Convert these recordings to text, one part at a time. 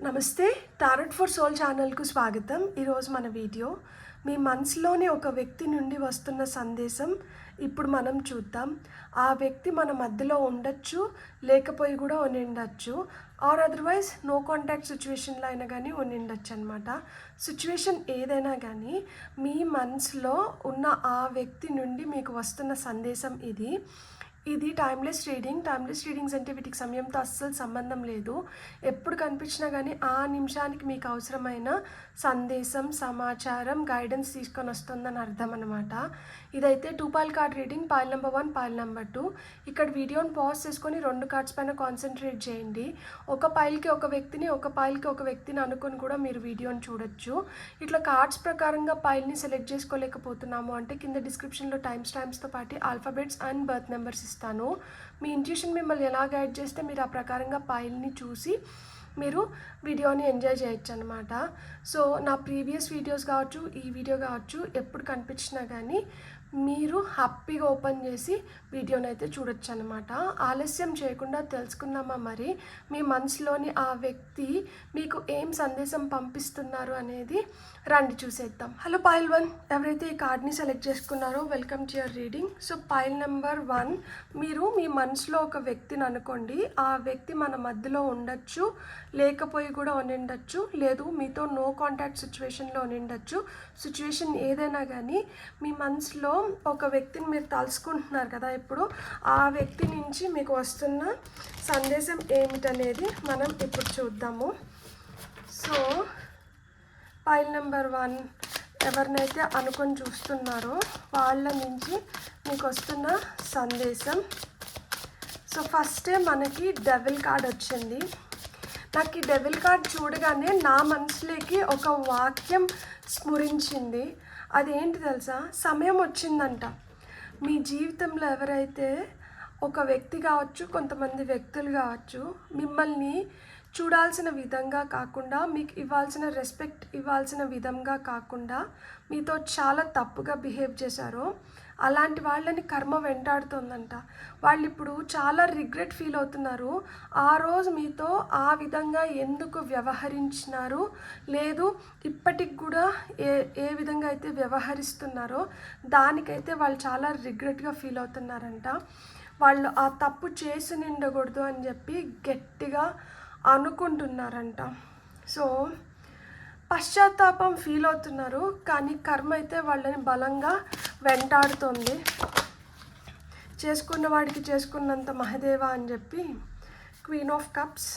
నమస్తే, tarot for soul ఛానల్కు స్వాగతం. ఈరోజు మన వీడియో మీ మనసులోని ఒక వ్యక్తి నుండి వస్తున్న సందేశం ఇప్పుడు మనం చూద్దాం. ఆ వ్యక్తి మన మధ్యలో ఉండొచ్చు, లేకపోయి కూడా ఉండిండొచ్చు, ఆర్ అదర్వైజ్ నో కాంటాక్ట్ సిచ్యువేషన్లో అయినా కానీ ఉండిండొచ్చు అనమాట. సిచ్యువేషన్ ఏదైనా కానీ మీ మనసులో ఉన్న ఆ వ్యక్తి నుండి మీకు వస్తున్న సందేశం ఇది టైమ్లెస్ రీడింగ్స్ అంటే వీటికి సమయంతో అస్సలు సంబంధం లేదు. ఎప్పుడు కనిపించినా కానీ ఆ నిమిషానికి మీకు అవసరమైన సందేశం, సమాచారం, గైడెన్స్ తీసుకొని వస్తుందని అర్థం అనమాట. ఇదైతే 2 foil card reading, foil number 1, foil number 2. ఇక్కడ వీడియోని పాజ్ చేసుకొని 2 కార్డ్స్ పైన కాన్సన్ట్రేట్ చేయండి. ఒక పాయిల్కి ఒక వ్యక్తిని, ఒక పాయిల్కి ఒక వ్యక్తిని అనుకొని కూడా మీరు వీడియోని చూడొచ్చు. ఇట్లా కార్డ్స్ ప్రకారంగా పాయిల్ని సెలెక్ట్ చేసుకోలేకపోతున్నాము అంటే కింద డిస్క్రిప్షన్లో టైమ్స్తో పాటు ఆల్ఫాబెట్స్ అండ్ బర్త్ నెంబర్స్ ఇస్తాను. మీ ఇంట్యూషన్ మిమ్మల్ని ఎలా గైడ్ చేస్తే మీరు ఆ ప్రకారంగా పాయిల్ని చూసి మీరు వీడియోని ఎంజాయ్ చేయొచ్చు అనమాట. సో నా ప్రీవియస్ వీడియోస్ కావచ్చు, ఈ వీడియో కావచ్చు, ఎప్పుడు కనిపించినా కానీ మీరు హ్యాపీగా ఓపెన్ చేసి వీడియోని అయితే చూడొచ్చు అనమాట. ఆలస్యం చేయకుండా తెలుసుకుందామా మరి మీ మనసులోని ఆ వ్యక్తి మీకు ఏం సందేశం పంపిస్తున్నారు అనేది రండి చూసేద్దాం. హలో పాయిల్ 1, ఎవరైతే ఈ కార్డ్ని సెలెక్ట్ చేసుకున్నారో welcome to your reading. So foil number 1, మీరు మీ మనసులో ఒక వ్యక్తిని అనుకోండి. ఆ వ్యక్తి మన మధ్యలో ఉండొచ్చు, లేకపోయి కూడా ఉండిండొచ్చు, లేదు మీతో నో కాంటాక్ట్ సిచ్యువేషన్లో ఉండిండొచ్చు. సిచ్యువేషన్ ఏదైనా కానీ మీ మనసులో ఒక వ్యక్తిని మీరు తలుసుకుంటున్నారు కదా, ఇప్పుడు ఆ వ్యక్తి నుంచి మీకు వస్తున్న సందేశం ఏమిటనేది మనం ఇప్పుడు చూద్దాము. సో పాయిల్ నెంబర్ 1, ఎవరినైతే అనుకొని చూస్తున్నారో వాళ్ళ నుంచి మీకు వస్తున్న సందేశం. సో ఫస్టే మనకి డెవిల్ కార్డ్ వచ్చింది. నాకు ఈ డెవిల్ కార్డ్ చూడగానే నా మనసులోకి ఒక వాక్యం స్ఫురించింది. అదేంటి తెలుసా? సమయం వచ్చిందంట. మీ జీవితంలో ఎవరైతే ఒక వ్యక్తి కావచ్చు, కొంతమంది వ్యక్తులు కావచ్చు, మిమ్మల్ని చూడాల్సిన విధంగా కాకుండా, మీకు ఇవ్వాల్సిన రెస్పెక్ట్ ఇవ్వాల్సిన విధంగా కాకుండా మీతో చాలా తప్పుగా బిహేవ్ చేశారో అలాంటి వాళ్ళని కర్మ వెంటాడుతుందంట. వాళ్ళు ఇప్పుడు చాలా రిగ్రెట్ ఫీల్ అవుతున్నారు. ఆ రోజు మీతో ఆ విధంగా ఎందుకు వ్యవహరించినారు, లేదు ఇప్పటికి కూడా ఏ విధంగా అయితే వ్యవహరిస్తున్నారో దానికైతే వాళ్ళు చాలా రిగ్రెట్గా ఫీల్ అవుతున్నారంట. వాళ్ళు ఆ తప్పు చేసి నిండకూడదు అని చెప్పి గట్టిగా అనుకుంటున్నారంట. సో పశ్చాత్తాపం ఫీల్ అవుతున్నారు, కానీ కర్మ అయితే వాళ్ళని బలంగా వెంటాడుతుంది. చేసుకున్న వాడికి చేసుకున్నంత మహదేవ అని చెప్పి క్వీన్ ఆఫ్ కప్స్.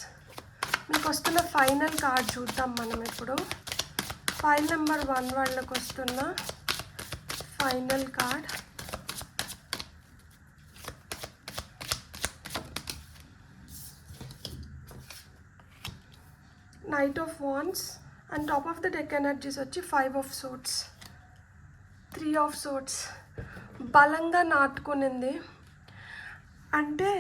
మీకు వస్తున్న ఫైనల్ కార్డ్ చూద్దాం మనం ఇప్పుడు. ఫైల్ నెంబర్ 1 వాళ్ళకి వస్తున్న final card. Knight of wands and top of the deck energies వచ్చి 5 ఆఫ్ సోర్ట్స్, 3 ఆఫ్ సోర్ట్స్. బలంగా నాటుకునింది అంటే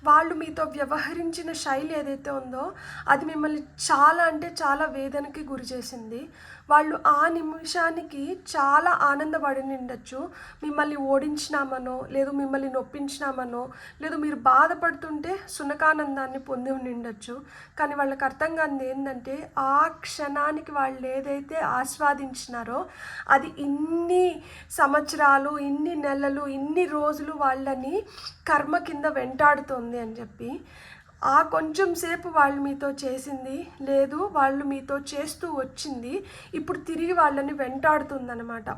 వాళ్ళు మీతో వ్యవహరించిన శైలి ఏదైతే ఉందో అది మిమ్మల్ని చాలా అంటే చాలా వేదనకి గురి చేసింది. వాళ్ళు ఆ నిమిషానికి చాలా ఆనందపడి ఉండొచ్చు, మిమ్మల్ని ఓడించినామనో, లేదు మిమ్మల్ని నొప్పించినామనో, లేదు మీరు బాధపడుతుంటే సునకానందాన్ని పొంది ఉండొచ్చు. కానీ వాళ్ళకి అర్థం కానిది ఏంటంటే ఆ క్షణానికి వాళ్ళు ఏదైతే ఆస్వాదించినారో అది ఇన్ని సంవత్సరాలు, ఇన్ని నెలలు, ఇన్ని రోజులు వాళ్ళని కర్మ కింద వెంటాడుతుంది అని చెప్పి, ఆ కొంచెం సేపు వాళ్ళు మీతో చేసింది, లేదు వాళ్ళు మీతో చేస్తూ వచ్చింది ఇప్పుడు తిరిగి వాళ్ళని వెంటాడుతుందన్నమాట.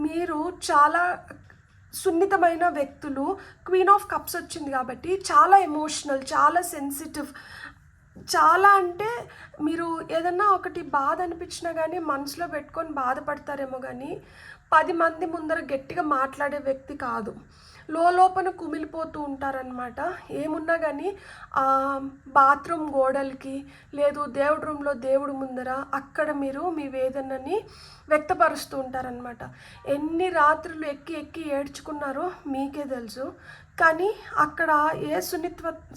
మీరు చాలా సున్నితమైన వ్యక్తులు. క్వీన్ ఆఫ్ కప్స్ వచ్చింది కాబట్టి చాలా ఎమోషనల్, చాలా సెన్సిటివ్. చాలా అంటే మీరు ఏదన్నా ఒకటి బాధ అనిపించినా కానీ మనసులో పెట్టుకొని బాధపడతారేమో కానీ 10 మంది ముందర గట్టిగా మాట్లాడే వ్యక్తి కాదు. లోపల కుమిలిపోతూ ఉంటారనమాట. ఏమున్నా కానీ బాత్రూమ్ గోడలకి, లేదు దేవుడి రూమ్లో దేవుడి ముందర అక్కడ మీరు మీ వేదనని వ్యక్తపరుస్తూ ఉంటారనమాట. ఎన్ని రాత్రులు ఎక్కి ఏడ్చుకున్నారో మీకే తెలుసు. కానీ అక్కడ ఏ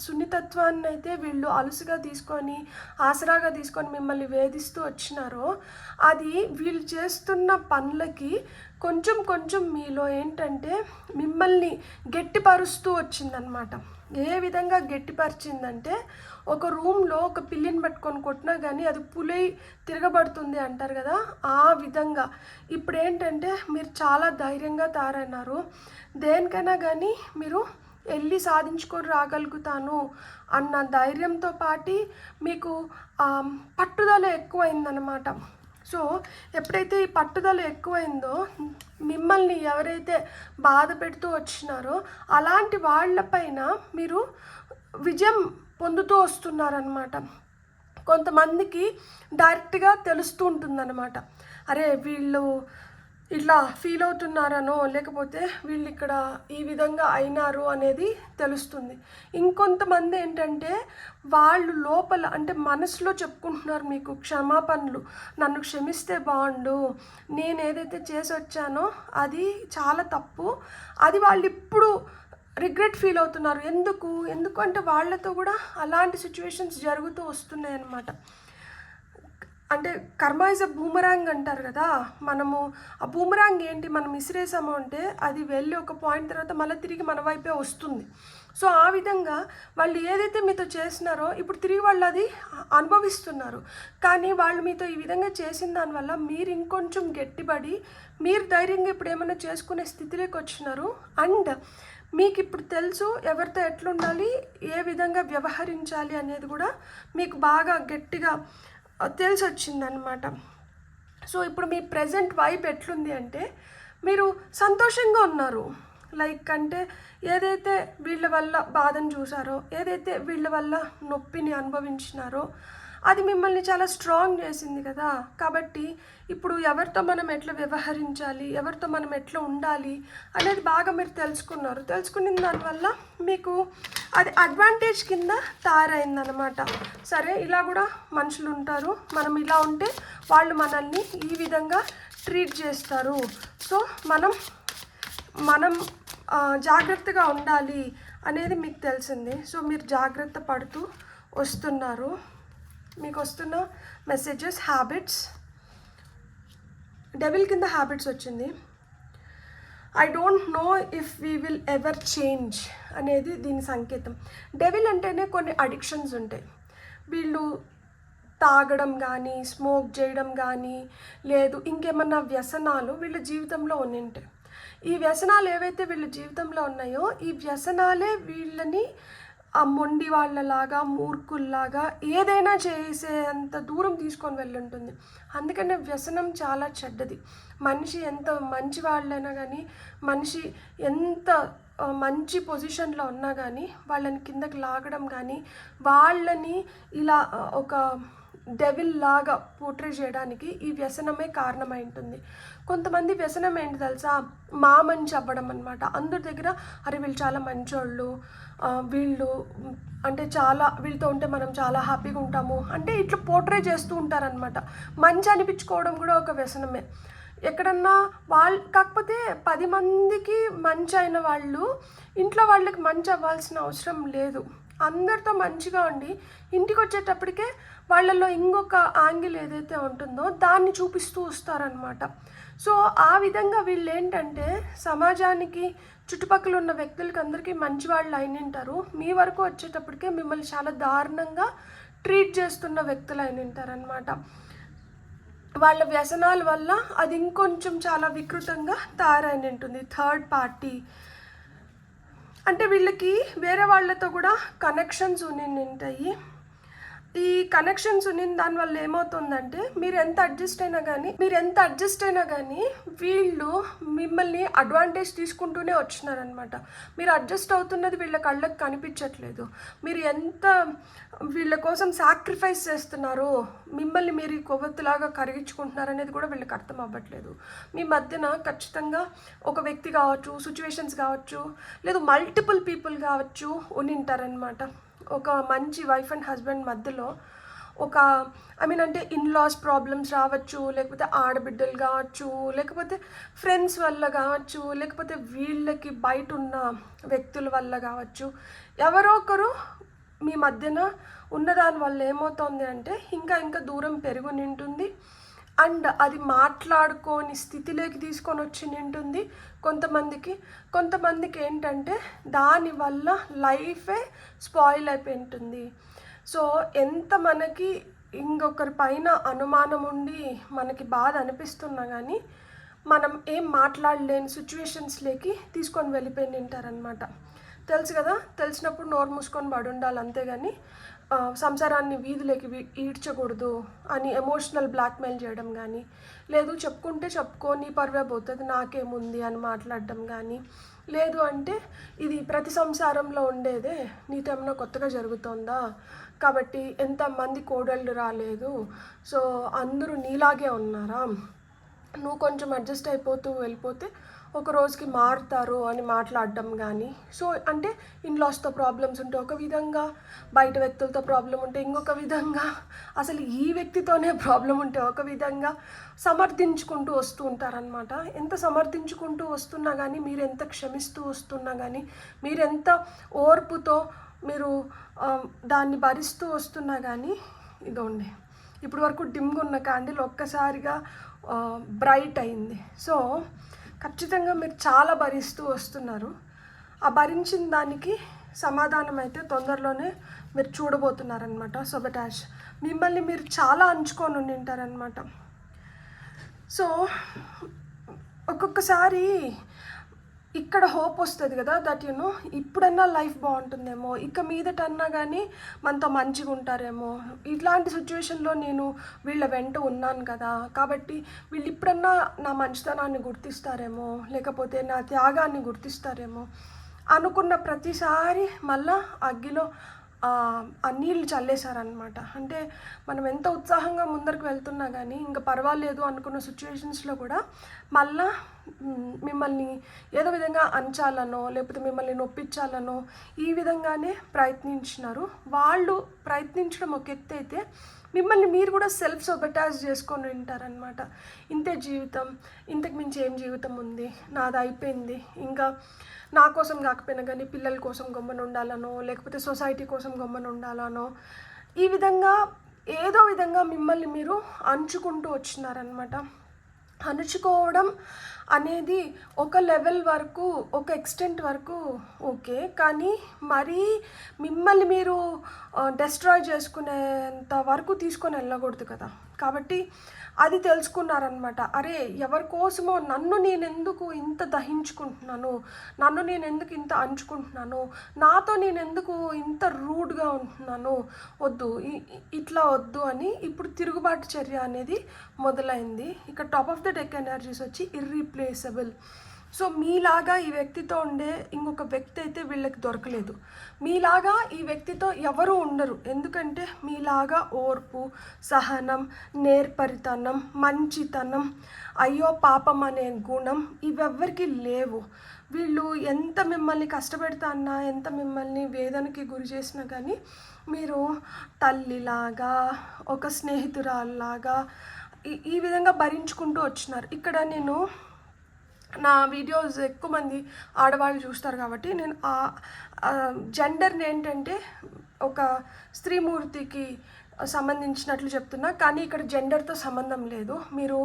సున్నితత్వాన్ని అయితే వీళ్ళు అలుసుగా తీసుకొని, ఆసరాగా తీసుకొని మిమ్మల్ని వేధిస్తూ వచ్చినారో అది వీళ్ళు చేస్తున్న పనులకి కొంచెం మీలో ఏంటంటే మిమ్మల్ని గట్టిపరుస్తూ వచ్చిందనమాట. ఏ విధంగా గట్టిపరిచిందంటే, ఒక రూమ్లో ఒక పిల్లిని పట్టుకొని కొట్టినా కానీ అది పులి తిరగబడుతుంది అంటారు కదా, ఆ విధంగా ఇప్పుడు ఏంటంటే మీరు చాలా ధైర్యంగా తయారైనారు. దేనికైనా కానీ మీరు వెళ్ళి సాధించుకొని రాగలుగుతాను అన్న ధైర్యంతో పాటు మీకు పట్టుదల ఎక్కువైందనమాట. సో ఎప్పుడైతే ఈ పట్టుదల ఎక్కువైందో, మిమ్మల్ని ఎవరైతే బాధ పెడుతూ వచ్చినారో అలాంటి వాళ్ళపైన మీరు విజయం పొందుతూ వస్తున్నారనమాట. కొంతమందికి డైరెక్ట్గా తెలుస్తూ ఉంటుందన్నమాట, అరే వీళ్ళు ఇట్లా ఫీల్ అవుతున్నారనో లేకపోతే వీళ్ళు ఇక్కడ ఈ విధంగా అయినారు అనేది తెలుస్తుంది. ఇంకొంతమంది ఏంటంటే వాళ్ళు లోపల అంటే మనసులో చెప్పుకుంటున్నారు మీకు క్షమాపణలు, నన్ను క్షమిస్తే బాగుండు, నేను ఏదైతే చేసి వచ్చానో అది చాలా తప్పు, అది వాళ్ళు ఇప్పుడు రిగ్రెట్ ఫీల్ అవుతున్నారు. ఎందుకంటే వాళ్ళతో కూడా అలాంటి సిచ్యువేషన్స్ జరుగుతూ వస్తున్నాయి అన్నమాట. అంటే కర్మ ఇస్ అ బూమరాంగ్ అంటారు కదా, మనము ఆ బూమరాంగ్ ఏంటి, మనం విసిరేసాము అంటే అది వెళ్ళి ఒక పాయింట్ తర్వాత మళ్ళీ తిరిగి మన వైపే వస్తుంది. సో ఆ విధంగా వాళ్ళు ఏదైతే మీతో చేసినారో ఇప్పుడు తిరిగి వాళ్ళు అది అనుభవిస్తున్నారు. కానీ వాళ్ళు మీతో ఈ విధంగా చేసిన దానివల్ల మీరు ఇంకొంచెం గట్టిపడి మీరు ధైర్యంగా ఇప్పుడు ఏమైనా చేసుకునే స్థితిలోకి వచ్చినారు. అండ్ మీకు ఇప్పుడు తెలుసు ఎవరితో ఎట్లుండాలి, ఏ విధంగా వ్యవహరించాలి అనేది కూడా మీకు బాగా గట్టిగా తెలిసి వచ్చిందనమాట. సో ఇప్పుడు మీ ప్రజెంట్ వైబ్ ఎట్లుంది అంటే మీరు సంతోషంగా ఉన్నారు. లైక్ అంటే ఏదైతే వీళ్ళ వల్ల బాధను చూసారో, ఏదైతే వీళ్ళ వల్ల నొప్పిని అనుభవించినారో అది మిమ్మల్ని చాలా స్ట్రాంగ్ చేసింది కదా. కాబట్టి ఇప్పుడు ఎవరితో మనం ఎట్లా వ్యవహరించాలి, ఎవరితో మనం ఎట్లా ఉండాలి అనేది బాగా మీరు తెలుసుకున్నారు. తెలుసుకున్న దానివల్ల మీకు అది అడ్వాంటేజ్ కింద తయారైందనమాట. సరే ఇలా కూడా మనుషులు ఉంటారు, మనం ఇలా ఉంటే వాళ్ళు మనల్ని ఈ విధంగా ట్రీట్ చేస్తారు. సో మనం జాగ్రత్తగా ఉండాలి అనేది మీకు తెలిసింది. సో మీరు జాగ్రత్త పడుతూ వస్తున్నారు. మీకు వస్తున్న మెసేజెస్ హ్యాబిట్స్, డెవిల్ కింద హ్యాబిట్స్ వచ్చింది. I don't know if we will ever change అనేది దీని సంకేతం. డెవిల్ అంటేనే కొన్ని అడిక్షన్స్ ఉంటాయి. వీళ్ళు తాగడం కానీ, స్మోక్ చేయడం కానీ, లేదు ఇంకేమన్నా వ్యసనాలు వీళ్ళ జీవితంలో ఉంటాయి. ఈ వ్యసనాలు ఏవైతే వీళ్ళ జీవితంలో ఉన్నాయో ఈ వ్యసనాలే వీళ్ళని ఆ మొండి వాళ్ళలాగా, మూర్ఖుల్లాగా ఏదైనా చేసేంత దూరం తీసుకొని వెళ్ళుంటుంది. అందుకనే వ్యసనం చాలా చెడ్డది. మనిషి ఎంత మంచి వాళ్ళైనా కానీ, మనిషి ఎంత మంచి పొజిషన్లో ఉన్నా కానీ వాళ్ళని కిందకి లాగడం కానీ, వాళ్ళని ఇలా ఒక డెవిల్ లాగా పోర్ట్రే చేయడానికి ఈ వ్యసనమే కారణమై ఉంటుంది. కొంతమంది వ్యసనం ఏంటి తెలుసా, మా మంచి అవ్వడం అనమాట. అందరి దగ్గర అరే వీళ్ళు చాలా మంచోళ్ళు, వీళ్ళు అంటే చాలా వీళ్ళతో ఉంటే మనం చాలా హ్యాపీగా ఉంటాము అంటే ఇట్లా పోర్ట్రే చేస్తూ ఉంటారనమాట. మంచి అనిపించుకోవడం కూడా ఒక వ్యసనమే. ఎక్కడన్నా కాకపోతే 10 మందికి మంచి అయిన వాళ్ళు ఇంట్లో వాళ్ళకి మంచి అవ్వాల్సిన అవసరం లేదు. అందరితో మంచిగా ఉండి ఇంటికి వచ్చేటప్పటికే వాళ్ళల్లో ఇంకొక యాంగిల్ ఏదైతే ఉంటుందో దాన్ని చూపిస్తూ వస్తారనమాట. సో ఆ విధంగా వీళ్ళు ఏంటంటే సమాజానికి, చుట్టుపక్కల ఉన్న వ్యక్తులకి అందరికీ మంచి వాళ్ళు అయినింటారు. మీ వరకు వచ్చేటప్పటికే మిమ్మల్ని చాలా దారుణంగా ట్రీట్ చేస్తున్న వ్యక్తులు అయినింటారనమాట. వాళ్ళ వ్యసనాల వల్ల అది ఇంకొంచెం చాలా వికృతంగా తయారైన ఉంటుంది. థర్డ్ పార్టీ అంటే వీళ్ళకి వేరే వాళ్ళతో కూడా కనెక్షన్స్ ఉంటాయి. ఈ కనెక్షన్స్ దానివల్ల ఏమవుతుందంటే మీరు ఎంత అడ్జస్ట్ అయినా కానీ వీళ్ళు మిమ్మల్ని అడ్వాంటేజ్ తీసుకుంటూనే వచ్చినారనమాట. మీరు అడ్జస్ట్ అవుతున్నది వీళ్ళ కళ్ళకి కనిపించట్లేదు. మీరు ఎంత వీళ్ళ కోసం సాక్రిఫైస్ చేస్తున్నారో, మిమ్మల్ని మీరు కొవ్వొత్తులాగా కరిగించుకుంటున్నారు అనేది కూడా వీళ్ళకి అర్థం అవ్వట్లేదు. మీ మధ్యన ఖచ్చితంగా ఒక వ్యక్తి కావచ్చు, సిచ్యువేషన్స్ కావచ్చు, లేదు మల్టిపుల్ పీపుల్ కావచ్చు ఉంటారనమాట. ఒక మంచి వైఫ్ అండ్ హస్బెండ్ మధ్యలో ఒక అంటే ఇన్లాస్ ప్రాబ్లమ్స్ రావచ్చు, లేకపోతే ఆడబిడ్డలు కావచ్చు, లేకపోతే ఫ్రెండ్స్ వల్ల కావచ్చు, లేకపోతే వీళ్ళకి బయట ఉన్న వ్యక్తుల వల్ల కావచ్చు, ఎవరో ఒకరు మీ మధ్యన ఉన్నదాని వల్ల ఏమవుతుంది అంటే ఇంకా దూరం పెరుగుని ఉంటుంది. అండ్ అది మాట్లాడుకోని స్థితిలోకి తీసుకొని వచ్చి ఉంటుంది కొంతమందికి ఏంటంటే దానివల్ల లైఫే స్పాయిల్ అయిపోయి ఉంటుంది. సో ఎంత మనకి ఇంకొకరి పైన అనుమానం ఉండి మనకి బాధ అనిపిస్తున్నా కానీ మనం ఏం మాట్లాడలేని సిచ్యువేషన్స్లోకి తీసుకొని వెళ్ళిపోయి ఉంటారనమాట. తెలుసు కదా, తెలిసినప్పుడు నోరు మూసుకొని పడి ఉండాలి, అంతేగాని సంసారాన్ని వీధిలోకి ఈడ్చకూడదు అని ఎమోషనల్ బ్లాక్మెయిల్ చేయడం కానీ, లేదు చెప్పుకుంటే చెప్పుకో నీ పరువే పోతుంది నాకేముంది అని మాట్లాడడం కానీ, లేదు అంటే ఇది ప్రతి సంసారంలో ఉండేదే, నీతో ఏమైనా కొత్తగా జరుగుతుందా, కాబట్టి ఎంతమంది కోడళ్ళు రాలేదు, సో అందరూ నీలాగే ఉన్నారా, నువ్వు కొంచెం అడ్జస్ట్ అయిపోతూ వెళ్ళిపోతే ఒక రోజుకి మారుతారు అని మాట్లాడడం కానీ. సో అంటే ఇన్లాస్తో ప్రాబ్లమ్స్ ఉంటే ఒక విధంగా, బయట వ్యక్తులతో ప్రాబ్లం ఉంటే ఇంకొక విధంగా, అసలు ఈ వ్యక్తితోనే ప్రాబ్లం ఉంటే ఒక విధంగా సమర్థించుకుంటూ వస్తూ ఉంటారనమాట. ఎంత సమర్థించుకుంటూ వస్తున్నా కానీ, మీరు ఎంత క్షమిస్తూ వస్తున్నా కానీ, మీరెంత ఓర్పుతో మీరు దాన్ని భరిస్తూ వస్తున్నా కానీ, ఇదోండి ఇప్పుడు వరకు డిమ్గా ఉన్న క్యాండిల్ ఒక్కసారిగా బ్రైట్ అయింది. సో ఖచ్చితంగా మీరు చాలా భరిస్తూ వస్తున్నారు. ఆ భరించిన దానికి సమాధానం అయితే తొందరలోనే మీరు చూడబోతున్నారనమాట. సొబటాష్ మిమ్మల్ని మీరు చాలా అంచుకొని ఉంటారనమాట. సో ఒక్కొక్కసారి ఇక్కడ హోప్ వస్తుంది కదా, దట్ యూనో ఇప్పుడన్నా లైఫ్ బాగుంటుందేమో, ఇక మీదటన్నా కానీ మనతో మంచిగా ఉంటారేమో, ఇట్లాంటి సిచ్యువేషన్లో నేను వీళ్ళ వెంట ఉన్నాను కదా, కాబట్టి వీళ్ళు ఇప్పుడన్నా నా మంచితనాన్ని గుర్తిస్తారేమో, లేకపోతే నా త్యాగాన్ని గుర్తిస్తారేమో అనుకున్న ప్రతిసారి మళ్ళా అగ్గిలో ఆ నీళ్ళు చల్లేశారనమాట. అంటే మనం ఎంత ఉత్సాహంగా ముందరికి వెళ్తున్నా కానీ ఇంకా పర్వాలేదు అనుకున్న సిచ్యువేషన్స్లో కూడా మళ్ళా మిమ్మల్ని ఏదో విధంగా అంచాలనో లేకపోతే మిమ్మల్ని నొప్పించాలనో ఈ విధంగానే ప్రయత్నించినారు. వాళ్ళు ప్రయత్నించడం ఒక ఎత్తు అయితే మిమ్మల్ని మీరు కూడా సెల్ఫ్ సొబటాజ్ చేసుకొని ఉంటారనమాట. ఇంతే జీవితం, ఇంతకు మించి ఏం జీవితం ఉంది, నాది అయిపోయింది, ఇంకా నా కోసం కాకపోయినా కానీ పిల్లల కోసం గమ్మున ఉండాలనో లేకపోతే సొసైటీ కోసం గమ్మున ఉండాలనో ఈ విధంగా ఏదో విధంగా మిమ్మల్ని మీరు అంచుకుంటూ వచ్చినారనమాట. అణుచుకోవడం అనేది ఒక లెవెల్ వరకు, ఒక ఎక్స్టెంట్ వరకు ఓకే, కానీ మరీ మిమ్మల్ని మీరు డెస్ట్రాయ్ చేసుకునేంత వరకు తీసుకొని వెళ్ళకూడదు కదా. కాబట్టి అది తెలుసుకున్నారనమాట. అరే ఎవరి కోసమో నన్ను నేను ఎందుకు ఇంత దహించుకుంటున్నాను, నన్ను నేను ఎందుకు ఇంత అంచుకుంటున్నాను, నాతో నేను ఎందుకు ఇంత రూడ్గా ఉంటున్నాను, వద్దు ఇట్లా వద్దు అని ఇప్పుడు తిరుగుబాటు చర్య అనేది మొదలైంది. ఇక్కడ top of the deck energies వచ్చి ఇర్రీప్లేసబుల్. సో మీలాగా ఈ వ్యక్తితో ఉండే ఇంకొక వ్యక్తి అయితే వీళ్ళకి దొరకలేదు. మీలాగా ఈ వ్యక్తితో ఎవరు ఉండరు. ఎందుకంటే మీలాగా ఓర్పు, సహనం, నేర్పరితనం, మంచితనం, అయ్యో పాపం అనే గుణం ఇవెవ్వరికి లేవు. వీళ్ళు ఎంత మిమ్మల్ని కష్టపెడతాన్నా, ఎంత మిమ్మల్ని వేదనకి గురి చేసినా కానీ మీరు తల్లిలాగా, ఒక స్నేహితురాల్లాగా ఈ విధంగా భరించుకుంటూ వచ్చినారు. ఇక్కడ నేను నా వీడియోస్ ఎక్కువ మంది ఆడవాళ్ళు చూస్తారు కాబట్టి నేను జెండర్ని ఏంటంటే ఒక స్త్రీమూర్తికి సంబంధించినట్లు చెప్తున్నా, కానీ ఇక్కడ జెండర్తో సంబంధం లేదు. మీరు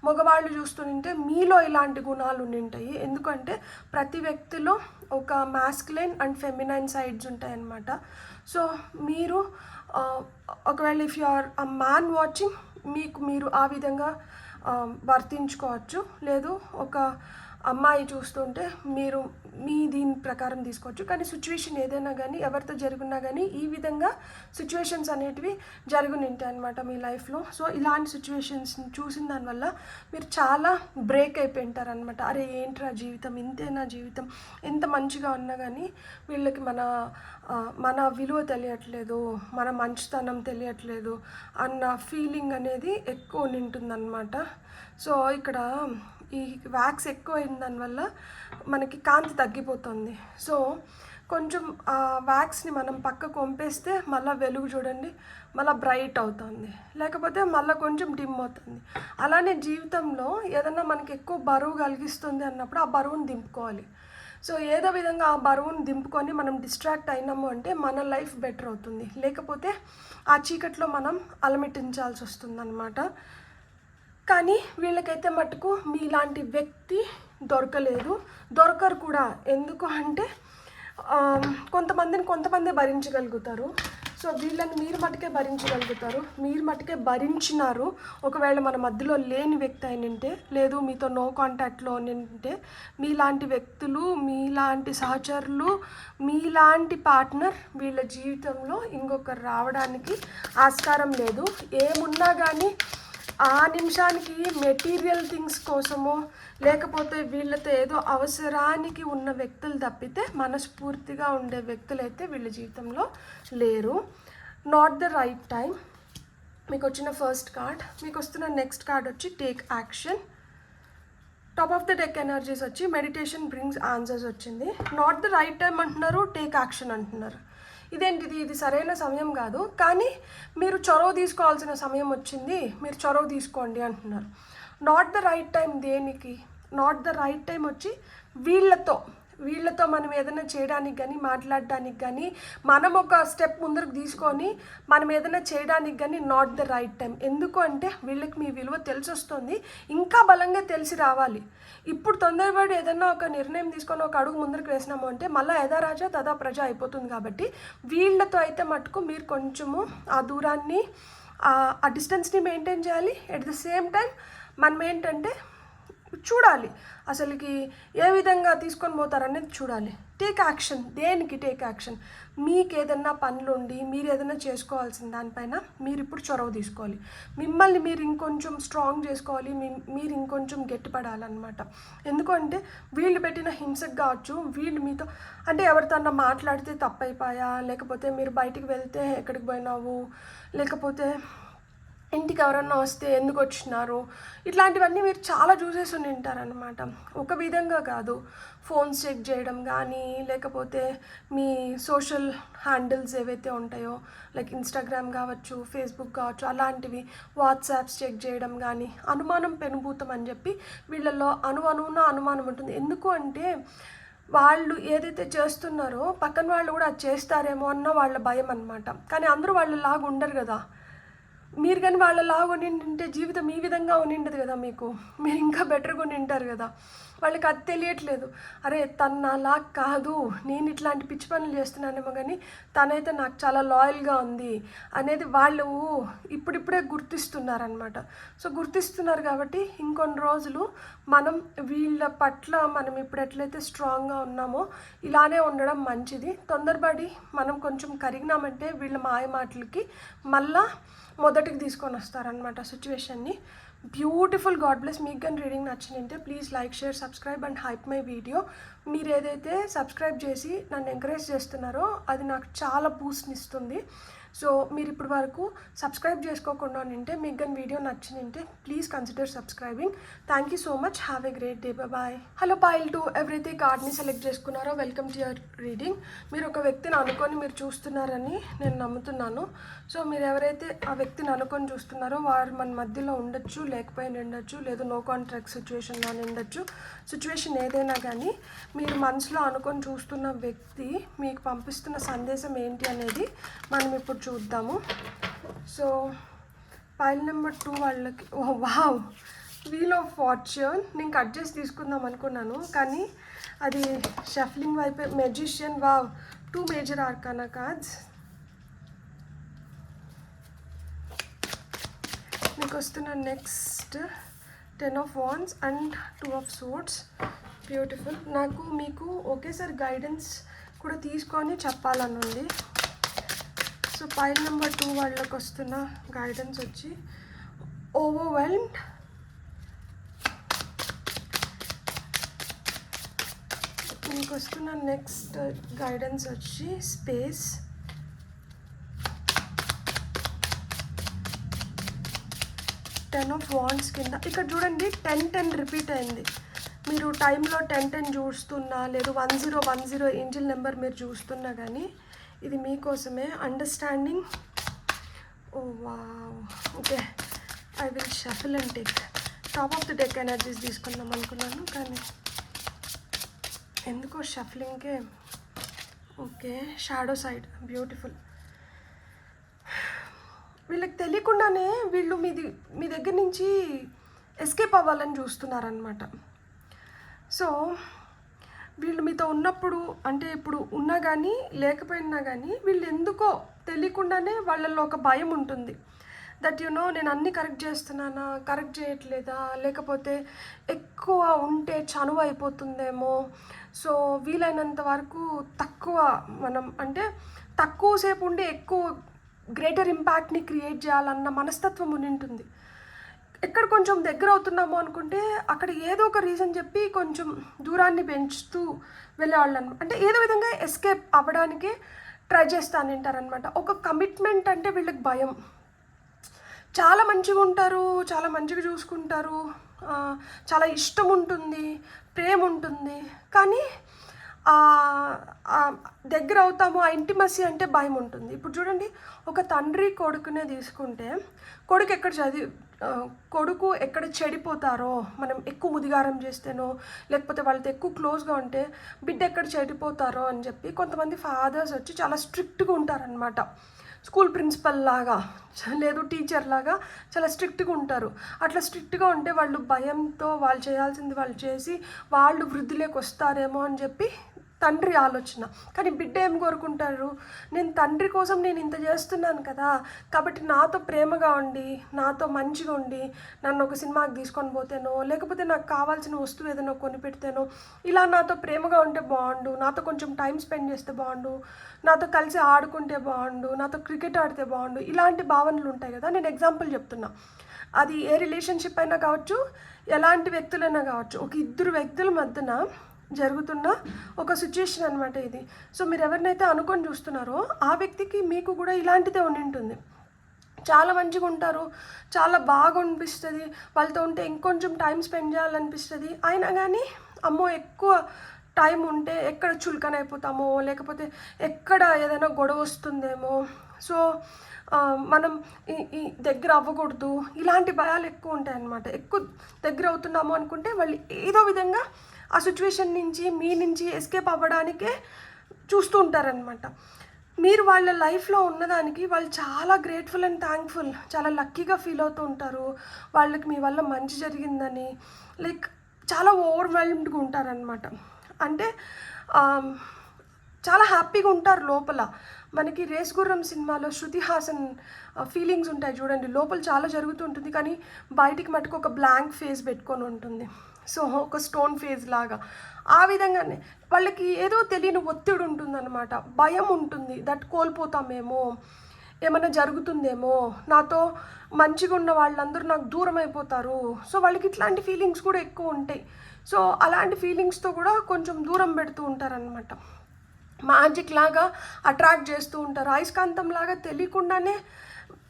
మగవాళ్ళు చూస్తుంటే మీలో ఇలాంటి గుణాలు ఉంటాయి. ఎందుకంటే ప్రతి వ్యక్తిలో ఒక మాస్కులైన్ అండ్ ఫెమినైన్ సైడ్స్ ఉంటాయన్నమాట. సో మీరు ఒకవేళ if you are a man watching, మీరు ఆ విధంగా వర్తించుకోవచ్చు. లేదు ఒక అమ్మాయి చూస్తుంటే మీరు దీని ప్రకారం తీసుకోవచ్చు. కానీ సిచ్యువేషన్ ఏదైనా కానీ ఎవరితో జరుగున్నా కానీ ఈ విధంగా సిచ్యువేషన్స్ అనేటివి జరుగుని ఉంటాయి అన్నమాట మీ లైఫ్లో. సో ఇలాంటి సిచ్యువేషన్స్ని చూసిన దానివల్ల మీరు చాలా బ్రేక్ అయిపోయి ఉంటారనమాట. అరే ఏంట్రా జీవితం, ఇంతేనా జీవితం, ఎంత మంచిగా ఉన్నా కానీ వీళ్ళకి మన విలువ తెలియట్లేదు, మన మంచితనం తెలియట్లేదు అన్న ఫీలింగ్ అనేది ఎక్కువ ఉంటుందన్నమాట. సో ఇక్కడ ఈ వ్యాక్స్ ఎక్కువ అయిన దానివల్ల మనకి కాంతి తగ్గిపోతుంది. సో కొంచెం ఆ వ్యాక్స్ని మనం పక్కకు వంపేస్తే మళ్ళీ వెలుగు చూడండి మళ్ళీ బ్రైట్ అవుతుంది, లేకపోతే మళ్ళీ కొంచెం డిమ్ అవుతుంది. అలానే జీవితంలో ఏదన్నా మనకి ఎక్కువ బరువు కలిగిస్తుంది అన్నప్పుడు ఆ బరువును దింపుకోవాలి. సో ఏదో విధంగా ఆ బరువును దింపుకొని మనం డిస్ట్రాక్ట్ అయినాము అంటే మన లైఫ్ బెటర్ అవుతుంది, లేకపోతే ఆ చీకట్లో మనం అలమటించాల్సి వస్తుంది అన్నమాట. కానీ వీళ్ళకైతే మటుకు మీలాంటి వ్యక్తి దొరకరు కూడా. ఎందుకు అంటే కొంతమంది భరించగలుగుతారు. సో వీళ్ళని మీరు మటుకే భరించగలుగుతారు, మీరు మటుకే భరించినారు. ఒకవేళ మన మధ్యలో లేని వ్యక్తి అయినంటే, లేదు మీతో నో కాంటాక్ట్లో ఉంటే, మీలాంటి వ్యక్తులు, మీలాంటి సహచరులు, మీలాంటి పార్ట్నర్ వీళ్ళ జీవితంలో ఇంకొకరు రావడానికి ఆస్కారం లేదు. ఏమున్నా కానీ ఆ నిమిషానికి మెటీరియల్ థింగ్స్ కోసమో లేకపోతే వీళ్ళతో ఏదో అవసరానికి ఉన్న వ్యక్తులు తప్పితే మనస్ఫూర్తిగా ఉండే వ్యక్తులు అయితే వీళ్ళ జీవితంలో లేరు. Not the right time. మీకు వచ్చిన ఫస్ట్ కార్డ్. మీకు వస్తున్న నెక్స్ట్ కార్డ్ వచ్చి take action. Top of the deck energies వచ్చి మెడిటేషన్ బ్రింగ్స్ ఆన్సర్స్ వచ్చింది. నాట్ ద రైట్ టైం అంటున్నారు, టేక్ యాక్షన్ అంటున్నారు. ఇదేంటిది? ఇది సరైన సమయం కాదు, కానీ మీరు చొరవ తీసుకోవాల్సిన సమయం వచ్చింది, మీరు చొరవ తీసుకోండి అంటున్నారు. నాట్ ద రైట్ టైం దేనికి? నాట్ ద రైట్ టైం వచ్చి వీళ్ళతో మనం ఏదైనా చేయడానికి కానీ, మాట్లాడడానికి కానీ, మనం ఒక స్టెప్ ముందరకు తీసుకొని మనం ఏదైనా చేయడానికి కానీ నాట్ ద రైట్ టైం. ఎందుకు అంటే వీళ్ళకి మీ విలువ తెలిసి వస్తుంది, ఇంకా బలంగా తెలిసి రావాలి. ఇప్పుడు తొందరపడి ఏదైనా ఒక నిర్ణయం తీసుకొని ఒక అడుగు ముందరకు వేసినాము అంటే మళ్ళీ యథా రాజా తదా ప్రజ అయిపోతుంది. కాబట్టి వీళ్ళతో అయితే మటుకు మీరు కొంచెము ఆ దూరాన్ని, ఆ డిస్టెన్స్ని మెయింటైన్ చేయాలి. ఎట్ ద సేమ్ టైం మనం ఏంటంటే చూడాలి అసలుకి ఏ విధంగా తీసుకొని పోతారనేది చూడాలి. Take action. దేనికి టేక్ యాక్షన్? మీకు ఏదైనా పనులు ఉండి మీరు ఏదైనా చేసుకోవాల్సిన దానిపైన మీరు ఇప్పుడు చొరవ తీసుకోవాలి. మిమ్మల్ని మీరు ఇంకొంచెం స్ట్రాంగ్ చేసుకోవాలి, మీరు ఇంకొంచెం గట్టిపడాలన్నమాట. ఎందుకంటే వీళ్ళు పెట్టిన హింసకు కావచ్చు, వీళ్ళు మీతో అంటే ఎవరితో మాట్లాడితే తప్పైపోయా, లేకపోతే మీరు బయటికి వెళ్తే ఎక్కడికి పోయినావు, లేకపోతే ఇంటికి ఎవరన్నా వస్తే ఎందుకు వచ్చినారు, ఇట్లాంటివన్నీ మీరు చాలా చూసేసి ఉంటారనమాట. ఒక విధంగా కాదు, ఫోన్స్ చెక్ చేయడం కానీ, లేకపోతే మీ సోషల్ హ్యాండిల్స్ ఏవైతే ఉంటాయో లైక్ ఇన్స్టాగ్రామ్ కావచ్చు, ఫేస్బుక్ కావచ్చు, అలాంటివి వాట్సాప్స్ చెక్ చేయడం కానీ, అనుమానం పెనుభూతం అని చెప్పి వీళ్ళల్లో అనుమానం ఉంటుంది. ఎందుకు అంటే వాళ్ళు ఏదైతే చేస్తున్నారో పక్కన వాళ్ళు కూడా అది చేస్తారేమో అన్న వాళ్ళ భయం అనమాట. కానీ అందరూ వాళ్ళలాగా ఉండరు కదా. మీరు కానీ వాళ్ళలాగా ఉండింటే జీవితం ఈ విధంగా ఉండిండదు కదా. మీరు ఇంకా బెటర్గా ఉండింటారు కదా. వాళ్ళకి అది తెలియట్లేదు. అరే తను నాలా కాదు, నేను ఇట్లాంటి పిచ్చి పనులు చేస్తున్నానేమో కానీ తనైతే నాకు చాలా లాయల్గా ఉంది అనేది వాళ్ళు ఇప్పుడిప్పుడే గుర్తిస్తున్నారనమాట. సో గుర్తిస్తున్నారు కాబట్టి ఇంకొన్ని రోజులు మనం వీళ్ళ పట్ల మనం ఇప్పుడు ఎట్లయితే స్ట్రాంగ్గా ఉన్నామో ఇలానే ఉండడం మంచిది. తొందరపడి మనం కొంచెం కరిగినామంటే వీళ్ళ మాయ మాటలకి మళ్ళా మొదటికి తీసుకొని వస్తారనమాట సిచ్యువేషన్ని. బ్యూటిఫుల్. God bless. మీకు కానీ రీడింగ్ నచ్చిందంటే please like, share, subscribe and hype my video. మీరు ఏదైతే సబ్స్క్రైబ్ చేసి నన్ను ఎంకరేజ్ చేస్తున్నారో అది నాకు చాలా బూస్ట్ని ఇస్తుంది. సో మీరు ఇప్పటి వరకు సబ్స్క్రైబ్ చేసుకోకుండా ఉంటే, మీకు కానీ వీడియో నచ్చిందంటే please consider subscribing. Thank you so much. Have a great day. Bye. Hello పైల్ 2 ఎవరైతే కార్డ్ని సెలెక్ట్ చేసుకున్నారో వెల్కమ్ టు యువర్ రీడింగ్. మీరు ఒక వ్యక్తిని అనుకొని మీరు చూస్తున్నారని నేను నమ్ముతున్నాను. సో మీరు ఎవరైతే ఆ వ్యక్తిని అనుకొని చూస్తున్నారో వారు మన మధ్యలో ఉండొచ్చు, లేకపోయినా ఉండొచ్చు, లేదు నో కాంట్రాక్ట్ సిచ్యువేషన్లో ఉండొచ్చు. సిచ్యువేషన్ ఏదైనా కానీ మీరు మనసులో అనుకొని చూస్తున్న వ్యక్తి మీకు పంపిస్తున్న సందేశం ఏంటి అనేది మనం ఇప్పుడు చూద్దాము. సో పైల్ నెంబర్ 2 వాళ్ళకి వావ్, వీల్ ఆఫ్ ఫార్చ్యూన్. నేను కట్ చేసి తీసుకుందాం అనుకున్నాను కానీ అది షఫ్లింగ్ వైపే. Magician. Wow, 2 major arcana cards. మీకు వస్తున్న next 10 of wands and 2 of swords. Beautiful. నాకు మీకు ఒకేసారి గైడెన్స్ కూడా తీసుకొని చెప్పాలని ఉంది. సో పైల్ నెంబర్ 2 వాళ్ళకి వస్తున్న గైడెన్స్ వచ్చి ఓవర్వెల్మ్డ్. మీకు వస్తున్న నెక్స్ట్ గైడెన్స్ వచ్చి స్పేస్. టెన్ ఆఫ్ వాండ్స్ కింద ఇక్కడ చూడండి 10-10 రిపీట్ అయింది. మీరు టైంలో 10-10 చూస్తున్నా, లేదు 1010 ఏంజల్ నెంబర్ మీరు చూస్తున్నా కానీ ఇది మీకోసమే. Understanding. Oh wow. Okay, I will shuffle and take. Top of the deck energies తీసుకుందాం అనుకున్నాను కానీ ఎందుకో షఫ్లింగ్కే. Okay, shadow side. బ్యూటిఫుల్. వీళ్ళకి తెలియకుండానే వీళ్ళు మీ దగ్గర నుంచి ఎస్కేప్ అవ్వాలని చూస్తున్నారనమాట. సో వీళ్ళు మీతో ఉన్నప్పుడు అంటే ఇప్పుడు ఉన్నా కానీ లేకపోయినా కానీ వీళ్ళు ఎందుకో తెలియకుండానే వాళ్ళల్లో ఒక భయం ఉంటుంది. దట్ నేను అన్నీ కరెక్ట్ చేస్తున్నానా, కరెక్ట్ చేయట్లేదా, లేకపోతే ఎక్కువ ఉంటే చనువు అయిపోతుందేమో, సో వీలైనంత వరకు తక్కువ మనం అంటే తక్కువసేపు ఉండి ఎక్కువ గ్రేటర్ ఇంపాక్ట్ని క్రియేట్ చేయాలన్న మనస్తత్వం ఉంటుంది. ఎక్కడ కొంచెం దగ్గర అవుతున్నామో అనుకుంటే అక్కడ ఏదో ఒక రీజన్ చెప్పి కొంచెం దూరాన్ని పెంచుతూ వెళ్ళేవాళ్ళను అంటే ఏదో విధంగా ఎస్కేప్ అవ్వడానికే ట్రై చేస్తానంటారనమాట. ఒక కమిట్మెంట్ అంటే వీళ్ళకి భయం. చాలా మంచిగా ఉంటారు, చాలా మంచిగా చూసుకుంటారు, చాలా ఇష్టం ఉంటుంది, ప్రేమ ఉంటుంది, కానీ దగ్గర అవుతాము ఆ ఇంటిమసీ అంటే భయం ఉంటుంది. ఇప్పుడు చూడండి, ఒక తండ్రి కొడుకునే తీసుకుంటే కొడుకు ఎక్కడ చెడిపోతారో, మనం ఎక్కువ ముదిగారం చేస్తేనో లేకపోతే వాళ్ళతో ఎక్కువ క్లోజ్గా ఉంటే బిడ్డ ఎక్కడ చెడిపోతారో అని చెప్పి కొంతమంది ఫాదర్స్ వచ్చి చాలా స్ట్రిక్ట్గా ఉంటారనమాట. స్కూల్ ప్రిన్సిపల్ లాగా లేదు టీచర్ లాగా చాలా స్ట్రిక్ట్గా ఉంటారు. అట్లా స్ట్రిక్ట్గా ఉంటే వాళ్ళు భయంతో వాళ్ళు చేయాల్సింది వాళ్ళు చేసి వాళ్ళు వృద్ధిలోకి వస్తారేమో అని చెప్పి తండ్రి ఆలోచన. కానీ బిడ్డ ఏం కోరుకుంటారు, నేను తండ్రి కోసం నేను ఇంత చేస్తున్నాను కదా, కాబట్టి నాతో ప్రేమగా ఉండి నాతో మంచిగా ఉండి నన్ను ఒక సినిమాకి తీసుకొని పోతేనో లేకపోతే నాకు కావాల్సిన వస్తువు ఏదైనా కొనిపెడితేనో ఇలా నాతో ప్రేమగా ఉంటే బాగుండు, నాతో కొంచెం టైం స్పెండ్ చేస్తే బాగుండు, నాతో కలిసి ఆడుకుంటే బాగుండు, నాతో క్రికెట్ ఆడితే బాగుండు, ఇలాంటి భావనలు ఉంటాయి కదా. నేను ఎగ్జాంపుల్ చెప్తున్నా, అది ఏ రిలేషన్షిప్ అయినా కావచ్చు, ఎలాంటి వ్యక్తులైనా కావచ్చు, ఒక ఇద్దరు వ్యక్తుల మధ్యన జరుగుతున్న ఒక సిచ్యుయేషన్ అనమాట ఇది. సో మీరు ఎవరినైతే అనుకొని చూస్తున్నారో ఆ వ్యక్తికి మీకు కూడా ఇలాంటిదే ఉంటుంది. చాలా మంచిగా ఉంటారు, చాలా బాగా అనిపిస్తుంది, వాళ్ళతో ఉంటే ఇంకొంచెం టైం స్పెండ్ చేయాలనిపిస్తుంది. అయినా కానీ అమ్మో ఎక్కువ టైం ఉంటే ఎక్కడ చులకన అయిపోతామో లేకపోతే ఎక్కడ ఏదైనా గొడవ వస్తుందేమో, సో మనం ఈ దగ్గర అవ్వకూడదు, ఇలాంటి భయాలు ఎక్కువ ఉంటాయి అన్నమాట. ఎక్కువ దగ్గర అవుతున్నాము అనుకుంటే వాళ్ళు ఏదో విధంగా ఆ సిచ్యువేషన్ నుంచి మీ నుంచి ఎస్కేప్ అవ్వడానికే చూస్తూ ఉంటారనమాట. మీరు వాళ్ళ లైఫ్లో ఉన్నదానికి వాళ్ళు చాలా గ్రేట్ఫుల్ అండ్ థ్యాంక్ఫుల్, చాలా లక్కీగా ఫీల్ అవుతూ ఉంటారు. వాళ్ళకి మీ వల్ల మంచి జరిగిందని లైక్ చాలా ఓవర్వెల్మ్డ్గా ఉంటారనమాట. అంటే చాలా హ్యాపీగా ఉంటారు లోపల. మనకి రేస్ గుర్రం సినిమాలో శృతి హాసన్ ఫీలింగ్స్ ఉంటాయి చూడండి, లోపల చాలా జరుగుతూ ఉంటుంది కానీ బయటికి మటుకు ఒక బ్లాంక్ ఫేస్ పెట్టుకొని ఉంటుంది, సో ఒక స్టోన్ ఫేజ్ లాగా. ఆ విధంగానే వాళ్ళకి ఏదో తెలియని ఒత్తిడి ఉంటుందన్నమాట, భయం ఉంటుంది, దట్ కోల్పోతామేమో, ఏమైనా జరుగుతుందేమో, నాతో మంచిగా ఉన్న వాళ్ళందరూ నాకు దూరం అయిపోతారు, సో వాళ్ళకి ఇట్లాంటి ఫీలింగ్స్ కూడా ఎక్కువ ఉంటాయి. సో అలాంటి ఫీలింగ్స్తో కూడా కొంచెం దూరం పెడుతూ ఉంటారనమాట. మ్యాజిక్ లాగా అట్రాక్ట్ చేస్తూ ఉంటారు, అయస్కాంతం లాగా తెలియకుండానే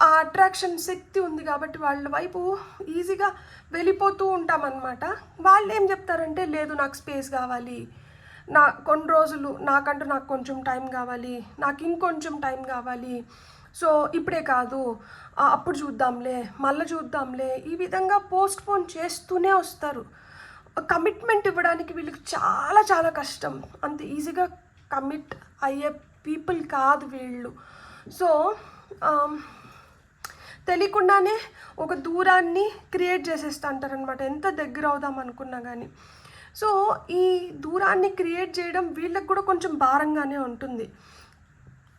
ఆ అట్రాక్షన్ శక్తి ఉంది కాబట్టి వాళ్ళ వైపు ఈజీగా వెళ్ళిపోతూ ఉంటామన్నమాట. వాళ్ళు ఏం చెప్తారంటే, లేదు నాకు స్పేస్ కావాలి, కొన్ని రోజులు నాకు కొంచెం టైం కావాలి, నాకు ఇంకొంచెం టైం కావాలి, సో ఇప్పుడే కాదు అప్పుడు చూద్దాంలే, మళ్ళీ చూద్దాంలే, ఈ విధంగా పోస్ట్ పోన్ చేస్తూనే వస్తారు. కమిట్మెంట్ ఇవ్వడానికి వీళ్ళకి చాలా చాలా కష్టం, అంత ఈజీగా కమిట్ అయ్యే పీపుల్ కాదు వీళ్ళు. సో తెలియకుండానే ఒక దూరాన్ని క్రియేట్ చేసేస్తూ అంటారనమాట, ఎంత దగ్గర అవుదాం అనుకున్నా కానీ. సో ఈ దూరాన్ని క్రియేట్ చేయడం వీళ్ళకి కూడా కొంచెం భారంగానే ఉంటుంది,